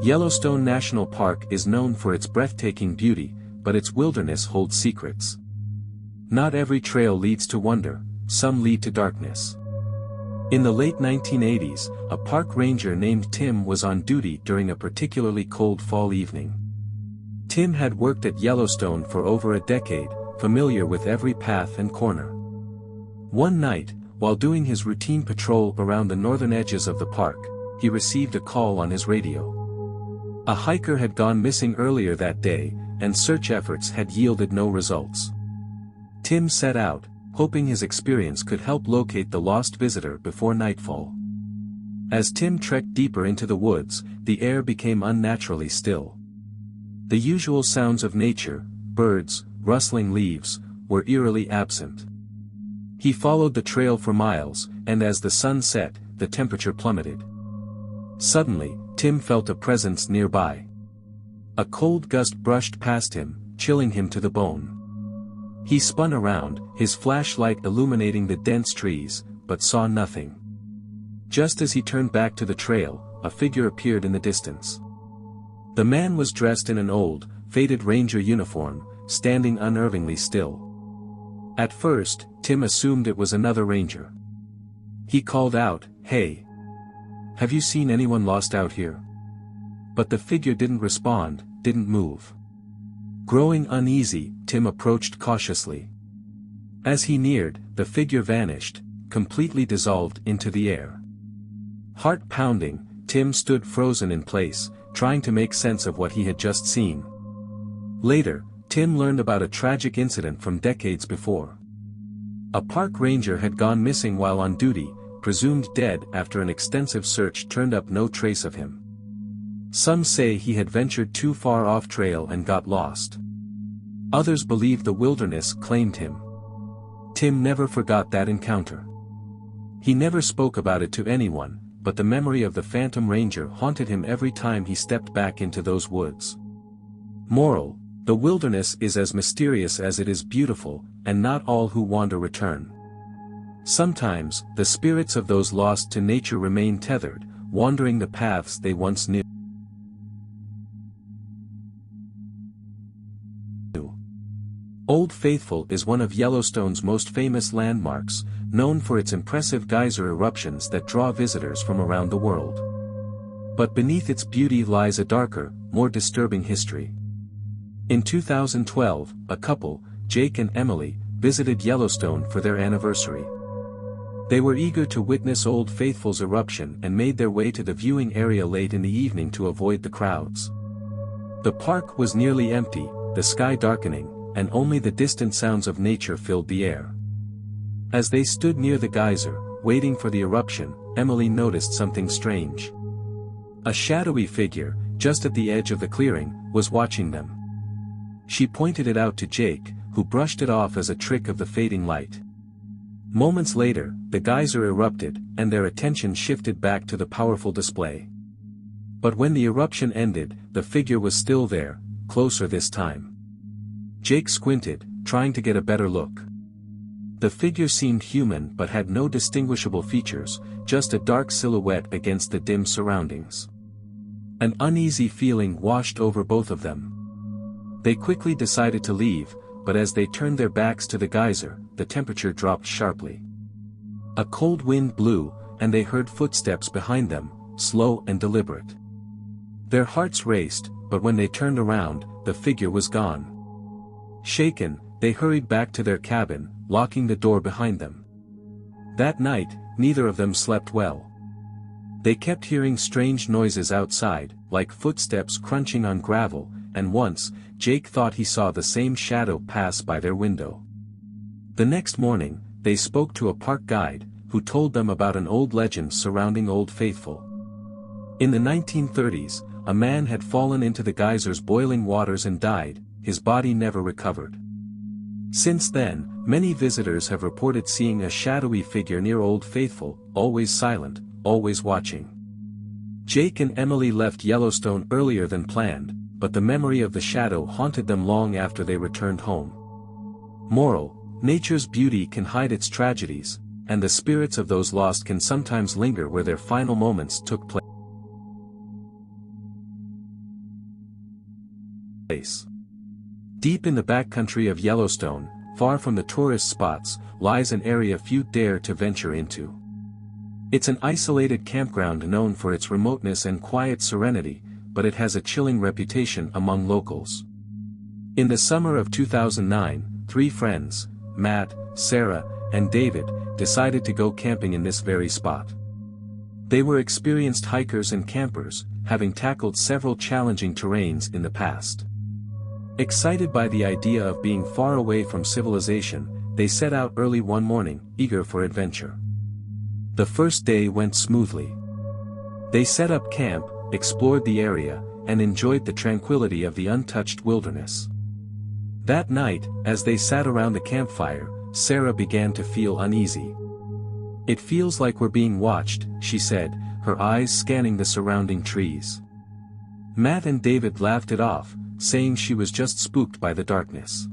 Yellowstone National Park is known for its breathtaking beauty, but its wilderness holds secrets. Not every trail leads to wonder, some lead to darkness. In the late 1980s, a park ranger named Tim was on duty during a particularly cold fall evening. Tim had worked at Yellowstone for over a decade, familiar with every path and corner. One night, while doing his routine patrol around the northern edges of the park, he received a call on his radio. A hiker had gone missing earlier that day, and search efforts had yielded no results. Tim set out, hoping his experience could help locate the lost visitor before nightfall. As Tim trekked deeper into the woods, the air became unnaturally still. The usual sounds of nature, birds, rustling leaves, were eerily absent. He followed the trail for miles, and as the sun set, the temperature plummeted. Suddenly, Tim felt a presence nearby. A cold gust brushed past him, chilling him to the bone. He spun around, his flashlight illuminating the dense trees, but saw nothing. Just as he turned back to the trail, a figure appeared in the distance. The man was dressed in an old, faded ranger uniform, standing unnervingly still. At first, Tim assumed it was another ranger. He called out, "Hey! Have you seen anyone lost out here?" But the figure didn't respond, didn't move. Growing uneasy, Tim approached cautiously. As he neared, the figure vanished, completely dissolved into the air. Heart pounding, Tim stood frozen in place, trying to make sense of what he had just seen. Later, Tim learned about a tragic incident from decades before. A park ranger had gone missing while on duty, presumed dead after an extensive search turned up no trace of him. Some say he had ventured too far off trail and got lost. Others believe the wilderness claimed him. Tim never forgot that encounter. He never spoke about it to anyone, but the memory of the Phantom Ranger haunted him every time he stepped back into those woods. Moral: the wilderness is as mysterious as it is beautiful, and not all who wander return. Sometimes, the spirits of those lost to nature remain tethered, wandering the paths they once knew. Old Faithful is one of Yellowstone's most famous landmarks, known for its impressive geyser eruptions that draw visitors from around the world. But beneath its beauty lies a darker, more disturbing history. In 2012, a couple, Jake and Emily, visited Yellowstone for their anniversary. They were eager to witness Old Faithful's eruption and made their way to the viewing area late in the evening to avoid the crowds. The park was nearly empty, the sky darkening, and only the distant sounds of nature filled the air. As they stood near the geyser, waiting for the eruption, Emily noticed something strange. A shadowy figure, just at the edge of the clearing, was watching them. She pointed it out to Jake, who brushed it off as a trick of the fading light. Moments later, the geyser erupted, and their attention shifted back to the powerful display. But when the eruption ended, the figure was still there, closer this time. Jake squinted, trying to get a better look. The figure seemed human but had no distinguishable features, just a dark silhouette against the dim surroundings. An uneasy feeling washed over both of them. They quickly decided to leave, but as they turned their backs to the geyser, the temperature dropped sharply. A cold wind blew, and they heard footsteps behind them, slow and deliberate. Their hearts raced, but when they turned around, the figure was gone. Shaken, they hurried back to their cabin, locking the door behind them. That night, neither of them slept well. They kept hearing strange noises outside, like footsteps crunching on gravel, and once, Jake thought he saw the same shadow pass by their window. The next morning, they spoke to a park guide, who told them about an old legend surrounding Old Faithful. In the 1930s, a man had fallen into the geyser's boiling waters and died, his body never recovered. Since then, many visitors have reported seeing a shadowy figure near Old Faithful, always silent, always watching. Jake and Emily left Yellowstone earlier than planned, but the memory of the shadow haunted them long after they returned home. Moral: nature's beauty can hide its tragedies, and the spirits of those lost can sometimes linger where their final moments took place. place. Deep in the backcountry of Yellowstone, far from the tourist spots, lies an area few dare to venture into. It's an isolated campground known for its remoteness and quiet serenity, but it has a chilling reputation among locals. In the summer of 2009, 3 friends, Matt, Sarah, and David, decided to go camping in this very spot. They were experienced hikers and campers, having tackled several challenging terrains in the past. Excited by the idea of being far away from civilization, they set out early one morning, eager for adventure. The first day went smoothly. They set up camp, explored the area, and enjoyed the tranquility of the untouched wilderness. That night, as they sat around the campfire, Sarah began to feel uneasy. "It feels like we're being watched," she said, her eyes scanning the surrounding trees. Matt and David laughed it off, saying she was just spooked by the darkness.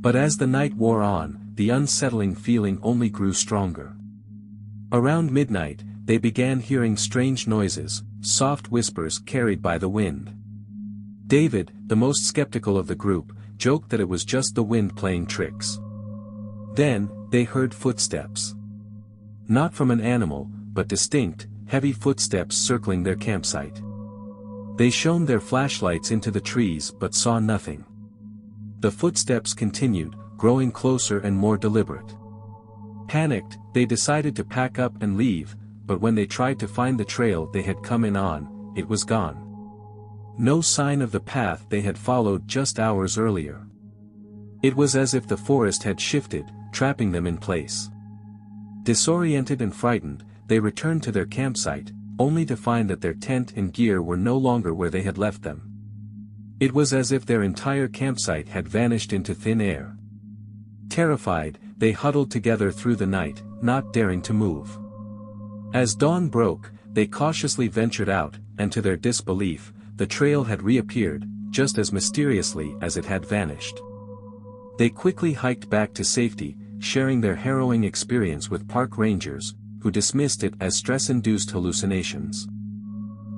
But as the night wore on, the unsettling feeling only grew stronger. Around midnight, they began hearing strange noises, soft whispers carried by the wind. David, the most skeptical of the group, joked that it was just the wind playing tricks. Then, they heard footsteps. Not from an animal, but distinct, heavy footsteps circling their campsite. They shone their flashlights into the trees but saw nothing. The footsteps continued, growing closer and more deliberate. Panicked, they decided to pack up and leave, but when they tried to find the trail they had come in on, it was gone. No sign of the path they had followed just hours earlier. It was as if the forest had shifted, trapping them in place. Disoriented and frightened, they returned to their campsite, only to find that their tent and gear were no longer where they had left them. It was as if their entire campsite had vanished into thin air. Terrified, they huddled together through the night, not daring to move. As dawn broke, they cautiously ventured out, and to their disbelief, the trail had reappeared, just as mysteriously as it had vanished. They quickly hiked back to safety, sharing their harrowing experience with park rangers, who dismissed it as stress-induced hallucinations.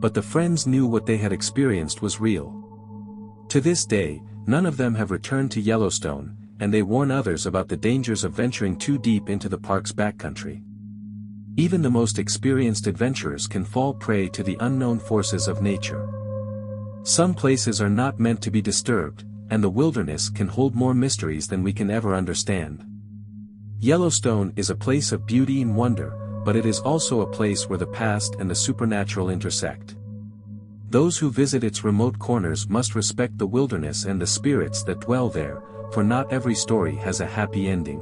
But the friends knew what they had experienced was real. To this day, none of them have returned to Yellowstone, and they warn others about the dangers of venturing too deep into the park's backcountry. Even the most experienced adventurers can fall prey to the unknown forces of nature. Some places are not meant to be disturbed, and the wilderness can hold more mysteries than we can ever understand. Yellowstone is a place of beauty and wonder, but it is also a place where the past and the supernatural intersect. Those who visit its remote corners must respect the wilderness and the spirits that dwell there, for not every story has a happy ending.